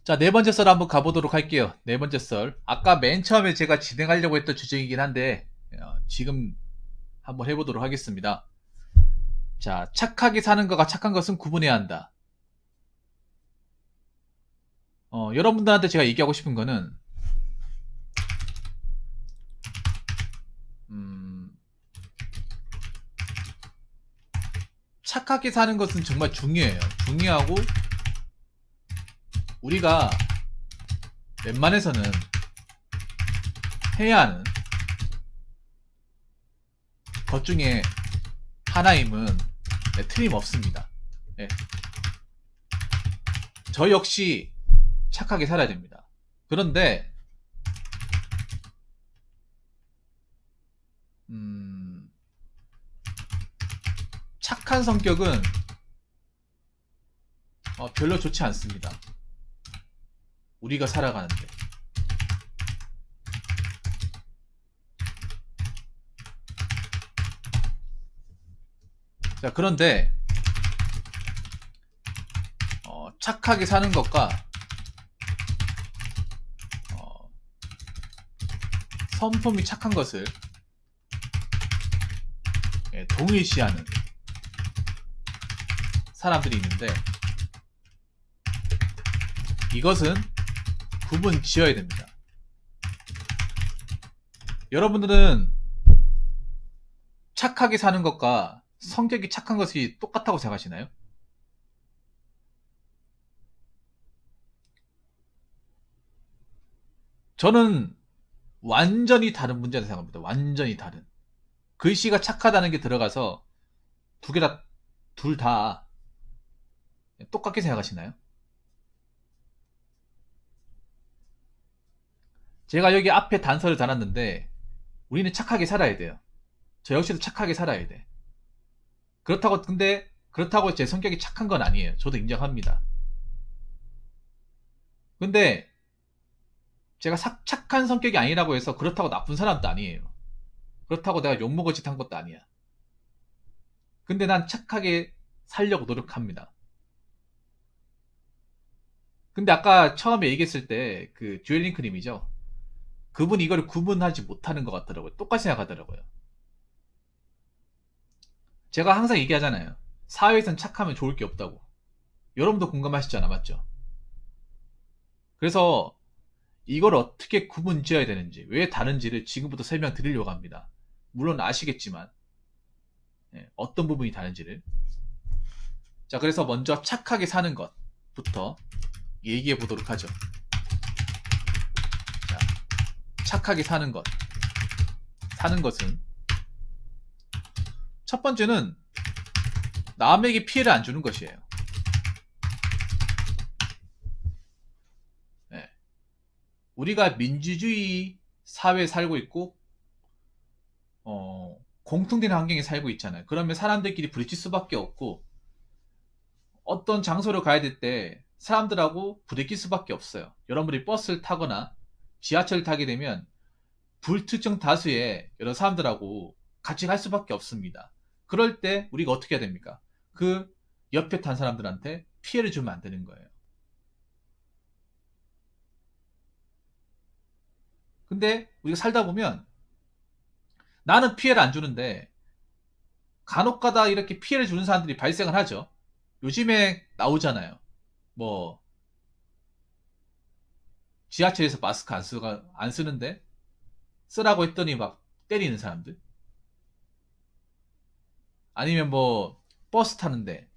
자, 네 번째 썰 한번 가보도록 할게요. 네 번째 썰. 아까 맨 처음에 제가 진행하려고 했던 주제이긴 한데, 지금 한번 해보도록 하겠습니다. 자, 착하게 사는 것과 착한 것은 구분해야 한다. 여러분들한테 제가 얘기하고 싶은 거는, 착하게 사는 것은 정말 중요해요. 중요하고, 우리가 웬만해서는 해야 하는 것 중에 하나임은 틀림없습니다. 네. 저 역시 착하게 살아야 됩니다. 그런데 착한 성격은 별로 좋지 않습니다. 우리가 살아가는데. 자, 그런데 착하게 사는 것과 성품이 착한 것을 동일시하는 사람들이 있는데, 이것은 구분 지어야 됩니다. 여러분들은 착하게 사는 것과 성격이 착한 것이 똑같다고 생각하시나요? 저는 완전히 다른 문제라고 생각합니다. 완전히 다른. 글씨가 착하다는 게 들어가서 둘 다 똑같게 생각하시나요? 제가 여기 앞에 단서를 달았는데, 우리는 착하게 살아야 돼요. 저 역시도 착하게 살아야 돼. 그렇다고 제 성격이 착한 건 아니에요. 저도 인정합니다. 근데 제가 착한 성격이 아니라고 해서 그렇다고 나쁜 사람도 아니에요. 그렇다고 내가 욕먹을 짓 한 것도 아니야. 근데 난 착하게 살려고 노력합니다. 근데 아까 처음에 얘기했을 때 그 듀얼링크님이죠. 그분이 이걸 구분하지 못하는 것 같더라고요. 똑같이 생각하더라고요. 제가 항상 얘기하잖아요. 사회에선 착하면 좋을 게 없다고. 여러분도 공감하시잖아, 맞죠? 그래서 이걸 어떻게 구분 지어야 되는지, 왜 다른지를 지금부터 설명드리려고 합니다. 물론 아시겠지만 어떤 부분이 다른지를. 자, 그래서 먼저 착하게 사는 것부터 얘기해 보도록 하죠. 자, 착하게 사는 것은 첫 번째는 남에게 피해를 안 주는 것이에요. 네. 우리가 민주주의 사회에 살고 있고 공통된 환경에 살고 있잖아요. 그러면 사람들끼리 부딪힐 수밖에 없고, 어떤 장소를 가야 될 때 사람들하고 부딪힐 수밖에 없어요. 여러분들이 버스를 타거나 지하철을 타게 되면 불특정 다수의 여러 사람들하고 같이 갈 수밖에 없습니다. 그럴 때 우리가 어떻게 해야 됩니까? 그 옆에 탄 사람들한테 피해를 주면 안 되는 거예요. 근데 우리가 살다 보면 나는 피해를 안 주는데 간혹가다 이렇게 피해를 주는 사람들이 발생을 하죠. 요즘에 나오잖아요. 뭐 지하철에서 마스크 안 쓰는데 쓰라고 했더니 막 때리는 사람들. 아니면 뭐 버스 타는데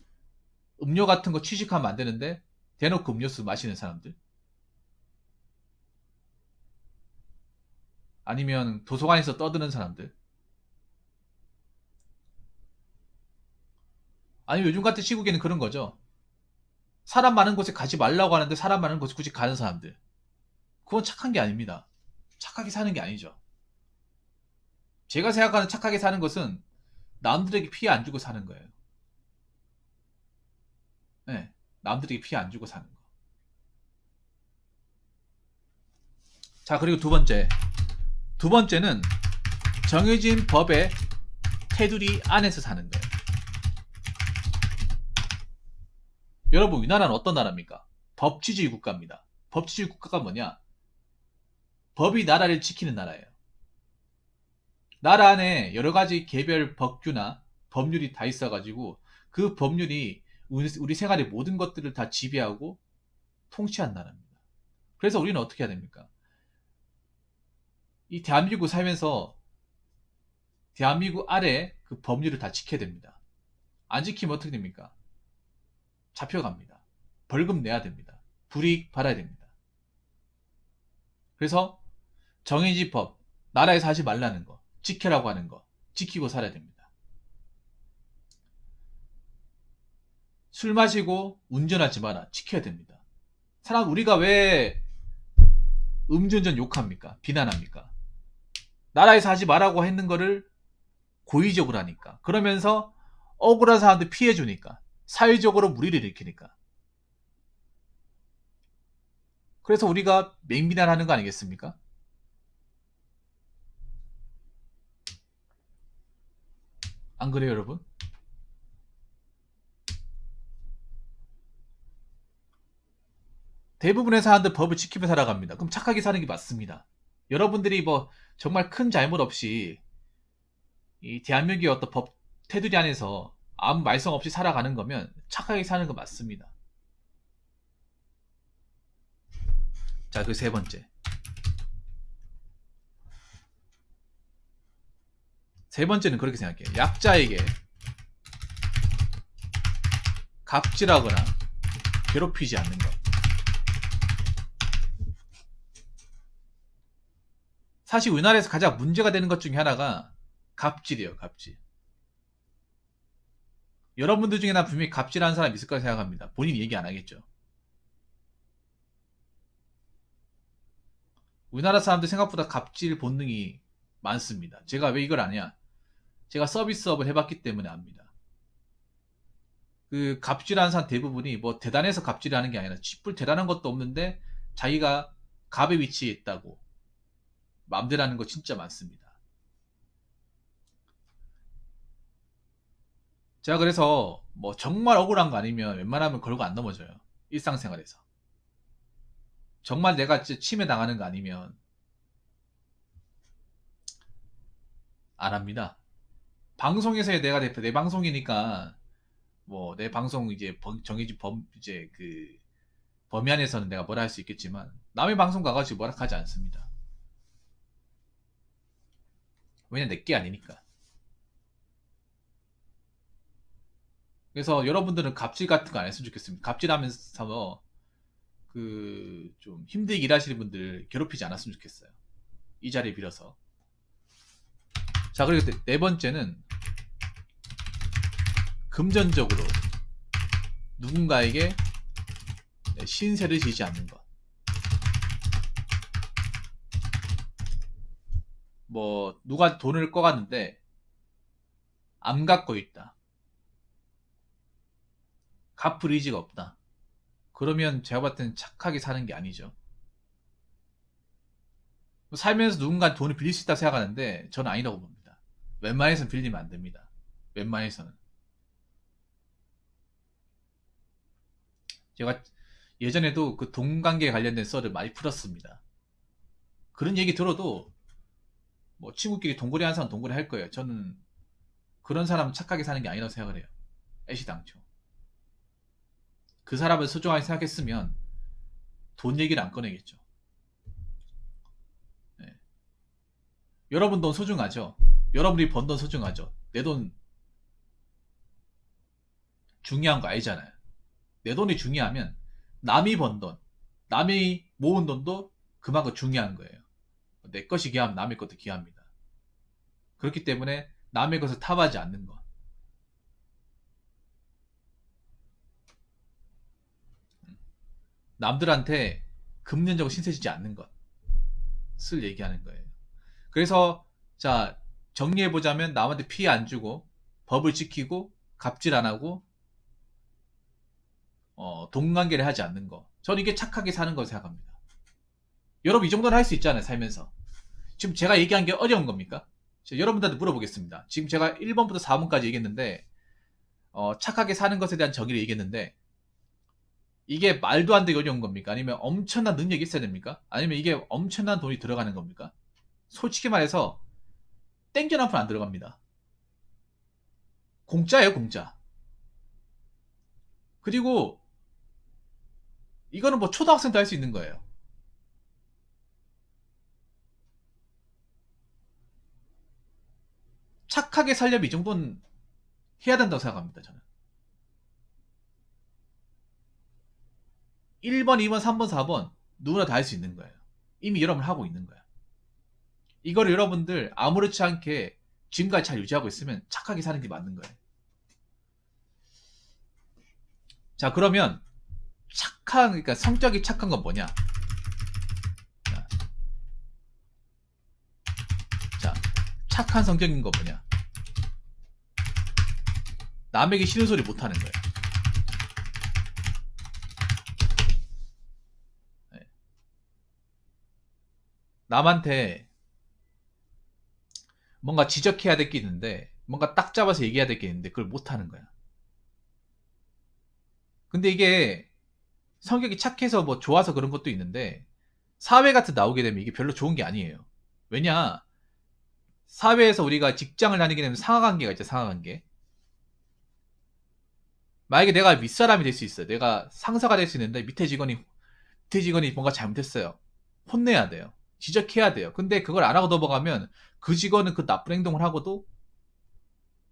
음료 같은 거 취식하면 안 되는데 대놓고 음료수 마시는 사람들. 아니면 도서관에서 떠드는 사람들. 아니면 요즘 같은 시국에는 그런 거죠. 사람 많은 곳에 가지 말라고 하는데 사람 많은 곳에 굳이 가는 사람들. 그건 착한 게 아닙니다. 착하게 사는 게 아니죠. 제가 생각하는 착하게 사는 것은 남들에게 피해 안 주고 사는 거예요. 네, 남들에게 피해 안 주고 사는 거. 자, 그리고 두 번째는 정해진 법의 테두리 안에서 사는 거예요. 여러분, 우리나라는 어떤 나라입니까? 법치주의 국가입니다. 법치주의 국가가 뭐냐? 법이 나라를 지키는 나라예요. 나라 안에 여러 가지 개별 법규나 법률이 다 있어가지고 그 법률이 우리 생활의 모든 것들을 다 지배하고 통치한 나라입니다. 그래서 우리는 어떻게 해야 됩니까? 이 대한민국 살면서 대한민국 아래 그 법률을 다 지켜야 됩니다. 안 지키면 어떻게 됩니까? 잡혀갑니다. 벌금 내야 됩니다. 불이익 받아야 됩니다. 그래서 정해진 법, 나라에서 하지 말라는 거, 지켜라고 하는 거, 지키고 살아야 됩니다. 술 마시고 운전하지 마라. 지켜야 됩니다. 우리가 왜 음주운전 욕합니까? 비난합니까? 나라에서 하지 말라고 했는 거를 고의적으로 하니까. 그러면서 억울한 사람들 피해주니까. 사회적으로 무리를 일으키니까. 그래서 우리가 맹비난하는 거 아니겠습니까? 안 그래요, 여러분? 대부분의 사람들 법을 지키며 살아갑니다. 그럼 착하게 사는 게 맞습니다. 여러분들이 뭐 정말 큰 잘못 없이 이 대한민국의 어떤 법 테두리 안에서 아무 말썽 없이 살아가는 거면 착하게 사는 거 맞습니다. 자, 그 세 번째. 세 번째는 그렇게 생각해요. 약자에게 갑질하거나 괴롭히지 않는 것. 사실 우리나라에서 가장 문제가 되는 것 중에 하나가 갑질이에요. 갑질. 여러분들 중에 나 분명히 갑질하는 사람 있을 거라 생각합니다. 본인이 얘기 안 하겠죠. 우리나라 사람들 생각보다 갑질 본능이 많습니다. 제가 왜 이걸 아냐? 제가 서비스업을 해봤기 때문에 압니다. 그 갑질하는 사람 대부분이 뭐 대단해서 갑질하는 게 아니라 쥐뿔 대단한 것도 없는데 자기가 갑의 위치에 있다고 마음대로 하는 거 진짜 많습니다. 제가 그래서 뭐 정말 억울한 거 아니면 웬만하면 걸고 안 넘어져요. 일상생활에서. 정말 내가 침해 당하는 거 아니면 안 합니다. 방송에서의 내가 대표, 내 방송이니까 뭐 내 방송 이제 정해진 이제 그 범위 안에서는 내가 뭐라 할 수 있겠지만 남의 방송 가가지고 뭐라 하지 않습니다. 왜냐 내게 아니니까. 그래서 여러분들은 갑질 같은 거 안 했으면 좋겠습니다. 갑질하면서 그 좀 힘들게 일하시는 분들 괴롭히지 않았으면 좋겠어요. 이 자리에 빌어서. 자, 그리고 네 번째는 금전적으로 누군가에게 신세를 지지 않는 것. 뭐 누가 돈을 꺼갔는데 안 갖고 있다. 갚을 의지가 없다. 그러면 제가 봤을 때는 착하게 사는 게 아니죠. 살면서 누군가 돈을 빌릴 수 있다고 생각하는데 저는 아니라고 봅니다. 웬만해서는 빌리면 안 됩니다. 웬만해서는. 제가 예전에도 그 돈 관계에 관련된 썰을 많이 풀었습니다. 그런 얘기 들어도 뭐 친구끼리 동거래 하는 사람 동거래 할 거예요. 저는 그런 사람 착하게 사는 게 아니라고 생각을 해요. 애시당초. 그 사람을 소중하게 생각했으면 돈 얘기를 안 꺼내겠죠. 네. 여러분 돈 소중하죠? 여러분이 번 돈 소중하죠? 내 돈 중요한 거 알잖아요. 내 돈이 중요하면 남이 번 돈, 남이 모은 돈도 그만큼 중요한 거예요. 내 것이 귀하면 남의 것도 귀합니다. 그렇기 때문에 남의 것을 탐하지 않는 것. 남들한테 금전적으로 신세지지 않는 것을 얘기하는 거예요. 그래서 자 정리해보자면 남한테 피해 안 주고 법을 지키고 갑질 안 하고 동관계를 하지 않는 거. 저는 이게 착하게 사는 거라고 생각합니다. 여러분 이 정도는 할 수 있잖아요. 살면서. 지금 제가 얘기한 게 어려운 겁니까? 여러분들한테 물어보겠습니다. 지금 제가 1번부터 4번까지 얘기했는데 착하게 사는 것에 대한 정의를 얘기했는데 이게 말도 안 되게 어려운 겁니까? 아니면 엄청난 능력이 있어야 됩니까? 아니면 이게 엄청난 돈이 들어가는 겁니까? 솔직히 말해서 땡전 한 푼 안 들어갑니다. 공짜예요, 공짜. 그리고 이거는 뭐 초등학생도 할 수 있는 거예요. 착하게 살려면 이 정도는 해야 된다고 생각합니다, 저는. 1번, 2번, 3번, 4번 누구나 다 할 수 있는 거예요. 이미 여러분 하고 있는 거예요. 이걸 여러분들 아무렇지 않게 지금까지 잘 유지하고 있으면 착하게 사는 게 맞는 거예요. 자, 그러면 그러니까 성격이 착한 건 뭐냐? 자, 착한 성격인 건 뭐냐? 남에게 싫은 소리 못 하는 거예요. 네. 남한테 뭔가 지적해야 될 게 있는데, 뭔가 딱 잡아서 얘기해야 될 게 있는데, 그걸 못 하는 거야. 근데 이게 성격이 착해서 뭐 좋아서 그런 것도 있는데, 사회 같은 나오게 되면 이게 별로 좋은 게 아니에요. 왜냐? 사회에서 우리가 직장을 다니게 되면 상하관계가 있죠, 상하관계. 만약에 내가 윗사람이 될 수 있어요. 내가 상사가 될 수 있는데 밑에 직원이 뭔가 잘못했어요. 혼내야 돼요. 지적해야 돼요. 근데 그걸 안 하고 넘어가면 그 직원은 그 나쁜 행동을 하고도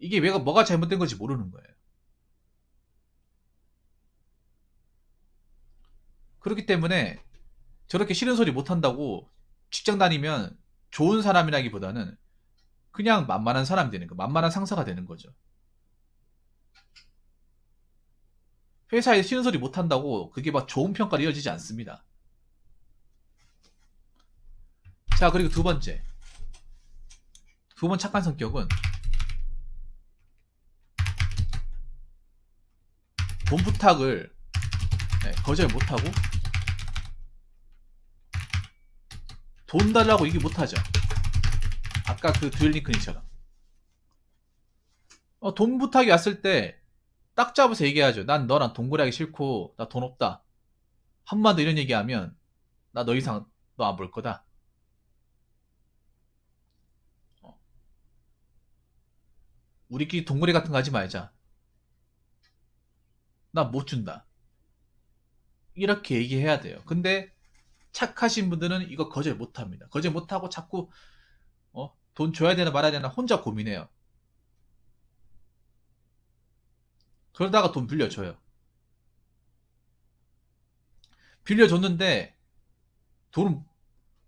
이게 뭐가 잘못된 건지 모르는 거예요. 그렇기 때문에 저렇게 싫은 소리 못 한다고 직장 다니면 좋은 사람이라기보다는 그냥 만만한 사람이 되는 거, 만만한 상사가 되는 거죠. 회사에 싫은 소리 못 한다고 그게 막 좋은 평가로 이어지지 않습니다. 자, 그리고 두 번째. 두 번 착한 성격은 돈 부탁을 거절 못하고 돈 달라고 얘기 못하죠. 아까 그 듀얼링크니처럼 돈 부탁이 왔을 때 딱 잡아서 얘기하죠. 난 너랑 동거래하기 싫고 나 돈 없다. 한마디 이런 얘기하면 나 너 이상 너 안 볼 거다. 우리끼리 동거래 같은 거 하지 말자. 나 못 준다. 이렇게 얘기해야 돼요. 근데 착하신 분들은 이거 거절 못합니다. 거절 못하고 자꾸 돈 줘야 되나 말아야 되나 혼자 고민해요. 그러다가 돈 빌려줘요. 빌려줬는데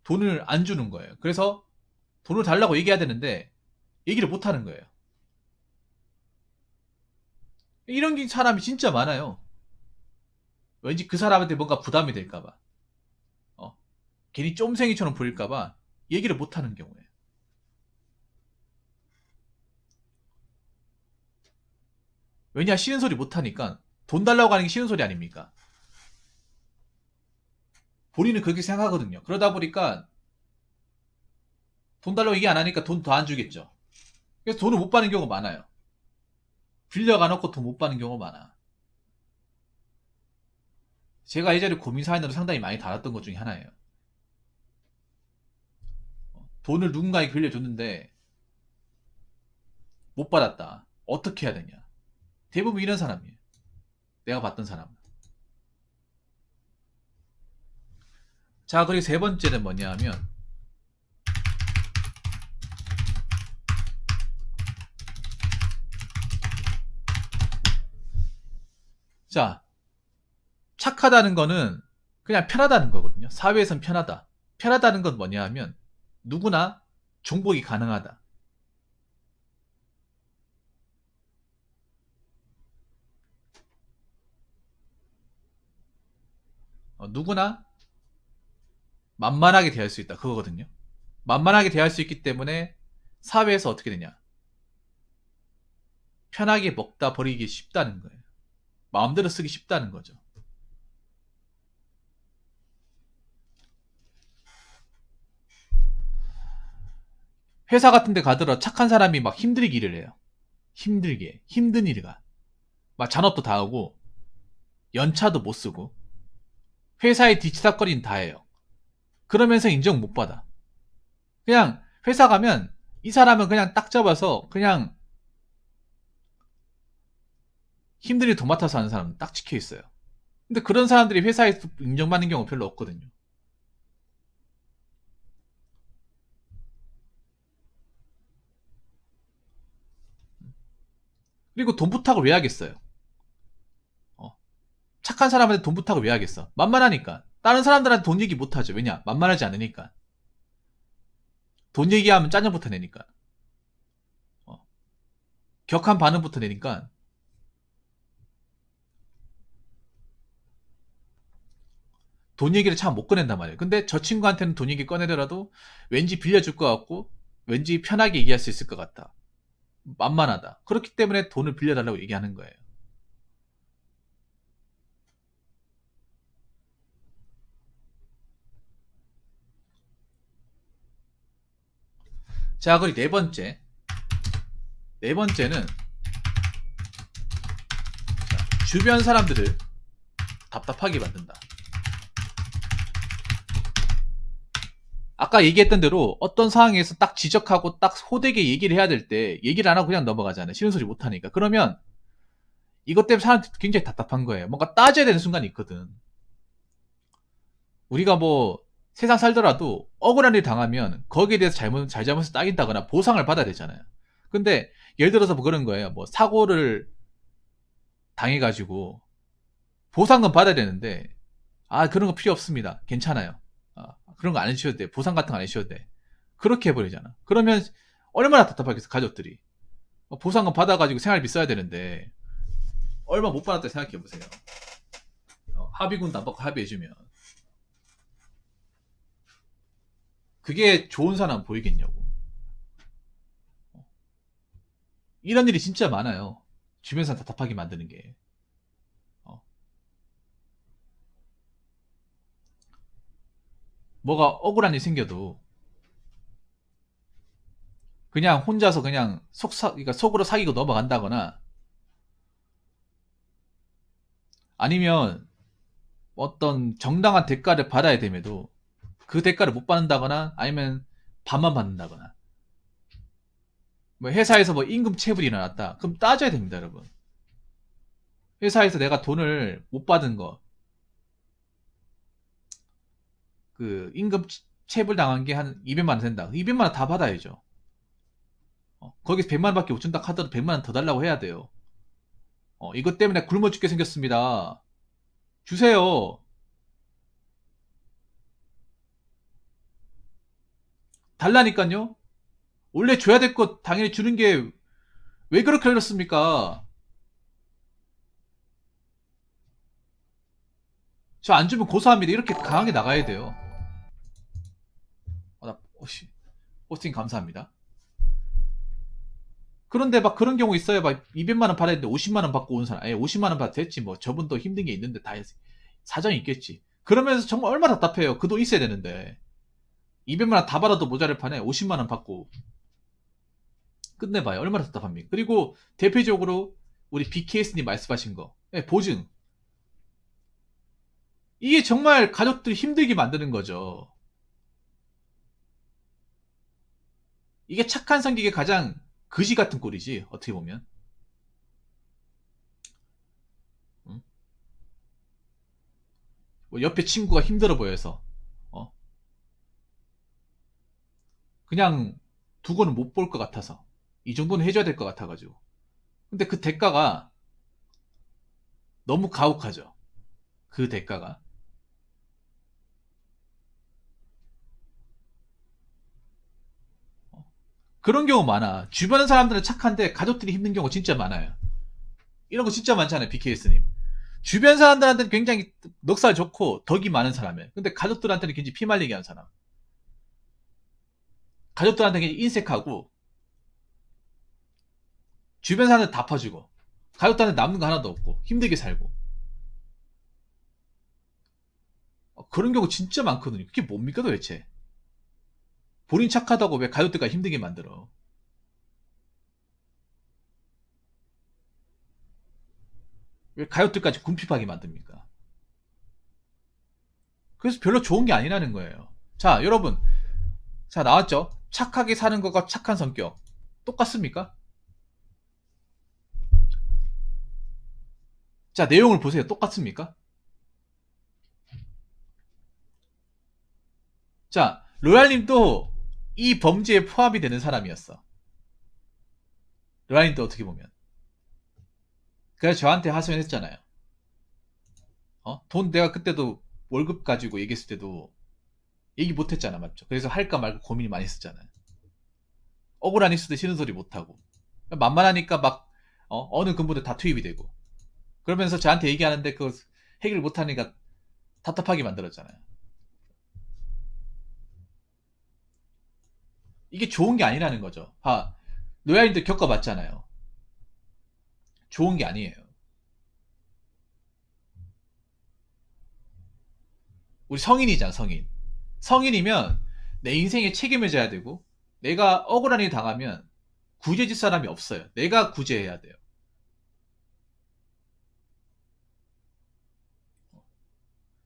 돈을 안 주는 거예요. 그래서 돈을 달라고 얘기해야 되는데 얘기를 못 하는 거예요. 이런 사람이 진짜 많아요. 왠지 그 사람한테 뭔가 부담이 될까봐. 괜히 쫌생이처럼 보일까봐 얘기를 못 하는 경우에. 왜냐, 싫은 소리 못 하니까. 돈 달라고 하는 게 싫은 소리 아닙니까? 본인은 그렇게 생각하거든요. 그러다 보니까 돈 달라고 얘기 안 하니까 돈 더 안 주겠죠. 그래서 돈을 못 받는 경우가 많아요. 빌려가 놓고 돈 못 받는 경우가 많아. 제가 예전에 고민 사연으로 상당히 많이 달았던 것 중에 하나예요. 돈을 누군가에게 빌려줬는데 못 받았다. 어떻게 해야 되냐. 대부분 이런 사람이에요. 내가 봤던 사람은. 자, 그리고 세 번째는 뭐냐 하면 자, 착하다는 거는 그냥 편하다는 거거든요. 사회에선 편하다. 편하다는 건 뭐냐 하면 누구나 중복이 가능하다. 누구나 만만하게 대할 수 있다. 그거거든요. 만만하게 대할 수 있기 때문에 사회에서 어떻게 되냐. 편하게 먹다 버리기 쉽다는 거예요. 마음대로 쓰기 쉽다는 거죠. 회사 같은 데 가더라 착한 사람이 막 힘들게 일을 해요. 힘든 일을 가. 막 잔업도 다 하고 연차도 못 쓰고 회사의 뒤치다거리는 다 해요. 그러면서 인정 못 받아. 그냥 회사 가면 이 사람은 그냥 딱 잡아서 그냥 힘들게 도맡아서 하는 사람 딱 찍혀 있어요. 근데 그런 사람들이 회사에서 인정받는 경우 별로 없거든요. 그리고 돈 부탁을 왜 하겠어요? 착한 사람한테 돈 부탁을 왜 하겠어? 만만하니까. 다른 사람들한테 돈 얘기 못 하죠. 왜냐? 만만하지 않으니까. 돈 얘기하면 짜증부터 내니까. 격한 반응부터 내니까. 돈 얘기를 참 못 꺼낸단 말이에요. 근데 저 친구한테는 돈 얘기 꺼내더라도 왠지 빌려줄 것 같고 왠지 편하게 얘기할 수 있을 것 같다. 만만하다. 그렇기 때문에 돈을 빌려달라고 얘기하는 거예요. 자, 그리고 네 번째. 네 번째는 주변 사람들을 답답하게 만든다. 아까 얘기했던 대로 어떤 상황에서 딱 지적하고 딱 호되게 얘기를 해야 될 때 얘기를 안 하고 그냥 넘어가잖아요. 싫은 소리 못 하니까. 그러면 이것 때문에 사람들이 굉장히 답답한 거예요. 뭔가 따져야 되는 순간이 있거든. 우리가 뭐 세상 살더라도 억울한 일 당하면 거기에 대해서 잘잘못을 따긴다거나 보상을 받아야 되잖아요. 근데 예를 들어서 뭐 그런 거예요. 뭐 사고를 당해가지고 보상금 받아야 되는데 아 그런 거 필요 없습니다. 괜찮아요. 그런 거 안 해주셔도 돼. 보상 같은 거 안 해주셔도 돼. 그렇게 해버리잖아. 그러면 얼마나 답답하겠어 가족들이. 보상금 받아가지고 생활비 써야 되는데 얼마 못 받았다 생각해보세요. 합의금도 안 받고 합의해주면 그게 좋은 사람 보이겠냐고. 이런 일이 진짜 많아요. 주변 사람 답답하게 만드는 게. 뭐가 억울한 일 생겨도 그냥 혼자서 그냥 그러니까 속으로 사귀고 넘어간다거나 아니면 어떤 정당한 대가를 받아야 됨에도 그 대가를 못 받는다거나 아니면 반만 받는다거나 뭐 회사에서 뭐 임금 체불이 일어났다. 그럼 따져야 됩니다, 여러분. 회사에서 내가 돈을 못 받은 거, 그 임금 체불 당한 게 한 200만 원 된다. 200만 원 다 받아야죠. 거기서 100만 원밖에 못 준다 하더라도 100만 원 더 달라고 해야 돼요. 이것 때문에 굶어 죽게 생겼습니다. 주세요. 달라니까요. 원래 줘야 될 것 당연히 주는 게 왜 그렇게 어렵습니까? 저 안 주면 고소합니다. 이렇게 강하게 나가야 돼요. 포스팅 감사합니다. 그런데 막 그런 경우 있어요. 막 200만 원 받아야 되는데 50만 원 받고 온 사람. 50만 원 받아 됐지 뭐. 저분도 힘든 게 있는데 다 사정이 있겠지. 그러면서 정말 얼마나 답답해요. 그 돈 있어야 되는데. 200만 원 다 받아도 모자랄 판에 50만 원 받고 끝내봐요. 얼마나 답답합니까? 그리고 대표적으로 우리 BKS님 말씀하신 거. 보증. 이게 정말 가족들이 힘들게 만드는 거죠. 이게 착한 성격의 가장 거지 같은 꼴이지. 어떻게 보면. 응? 뭐 옆에 친구가 힘들어 보여서 어? 그냥 두고는 못 볼 것 같아서 이 정도는 해줘야 될 것 같아가지고 근데 그 대가가 너무 가혹하죠. 그 대가가 그런 경우 많아. 주변 사람들은 착한데 가족들이 힘든 경우 진짜 많아요. 이런 거 진짜 많잖아요. BKS님 주변 사람들한테는 굉장히 넉살 좋고 덕이 많은 사람이에요. 근데 가족들한테는 굉장히 피말리게 하는 사람. 가족들한테는 굉장히 인색하고 주변 사람들 다 퍼주고 가족들한테 남는 거 하나도 없고 힘들게 살고 그런 경우 진짜 많거든요. 그게 뭡니까 도대체? 본인 착하다고 왜 가족들까지 힘들게 만들어? 왜 가요들까지 궁핍하게 만듭니까? 그래서 별로 좋은 게 아니라는 거예요. 자, 여러분. 자, 나왔죠? 착하게 사는 것과 착한 성격. 똑같습니까? 자, 내용을 보세요. 똑같습니까? 자, 로얄님도 이 범죄에 포함이 되는 사람이었어. 로얄님도 어떻게 보면. 그래서 저한테 하소연했잖아요. 돈 내가 그때도 월급 가지고 얘기했을 때도 얘기 못했잖아, 맞죠? 그래서 할까 말까 고민이 많이 했었잖아요. 억울한 있을 때 싫은 소리 못하고. 만만하니까 막, 어느 근무도 다 투입이 되고. 그러면서 저한테 얘기하는데 그거 해결 못하니까 답답하게 만들었잖아요. 이게 좋은 게 아니라는 거죠. 노야인들 겪어봤잖아요. 좋은 게 아니에요. 우리 성인이잖아, 성인. 성인이면 내 인생에 책임을 져야 되고, 내가 억울한 일 당하면 구제질 사람이 없어요. 내가 구제해야 돼요.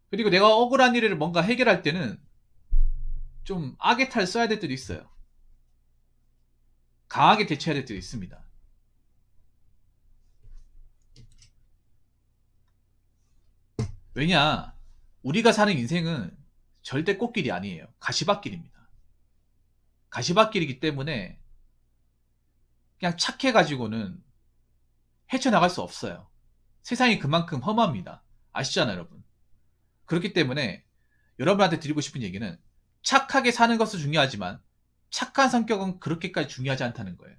그리고 내가 억울한 일을 뭔가 해결할 때는 좀 악의 탈 써야 될 때도 있어요. 강하게 대처해야 될 때도 있습니다. 왜냐, 우리가 사는 인생은 절대 꽃길이 아니에요. 가시밭길입니다. 가시밭길이기 때문에 그냥 착해가지고는 헤쳐나갈 수 없어요. 세상이 그만큼 험합니다. 아시잖아요, 여러분. 그렇기 때문에 여러분한테 드리고 싶은 얘기는 착하게 사는 것도 중요하지만 착한 성격은 그렇게까지 중요하지 않다는 거예요.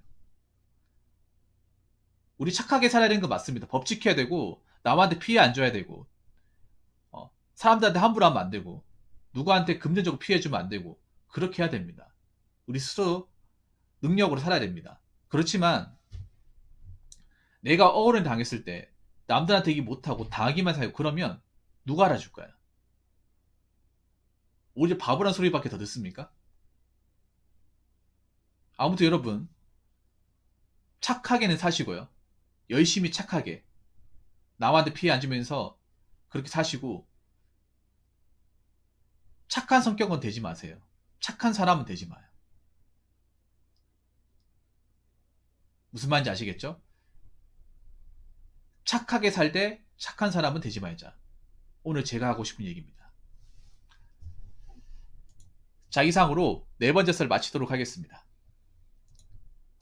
우리 착하게 살아야 되는 거 맞습니다. 법 지켜야 되고 남한테 피해 안 줘야 되고 사람들한테 함부로 하면 안 되고 누구한테 금전적으로 피해 주면 안 되고 그렇게 해야 됩니다. 우리 스스로 능력으로 살아야 됩니다. 그렇지만 내가 억울을 당했을 때 남들한테 얘기 못하고 당하기만 사요. 그러면 누가 알아줄까요? 오히려 바보란 소리밖에 더 듣습니까? 아무튼 여러분 착하게는 사시고요. 열심히 착하게 남한테 피해 안 주면서 그렇게 사시고 착한 성격은 되지 마세요. 착한 사람은 되지 마요. 무슨 말인지 아시겠죠? 착하게 살되 착한 사람은 되지 말자. 오늘 제가 하고 싶은 얘기입니다. 자, 이상으로 네 번째 썰 마치도록 하겠습니다.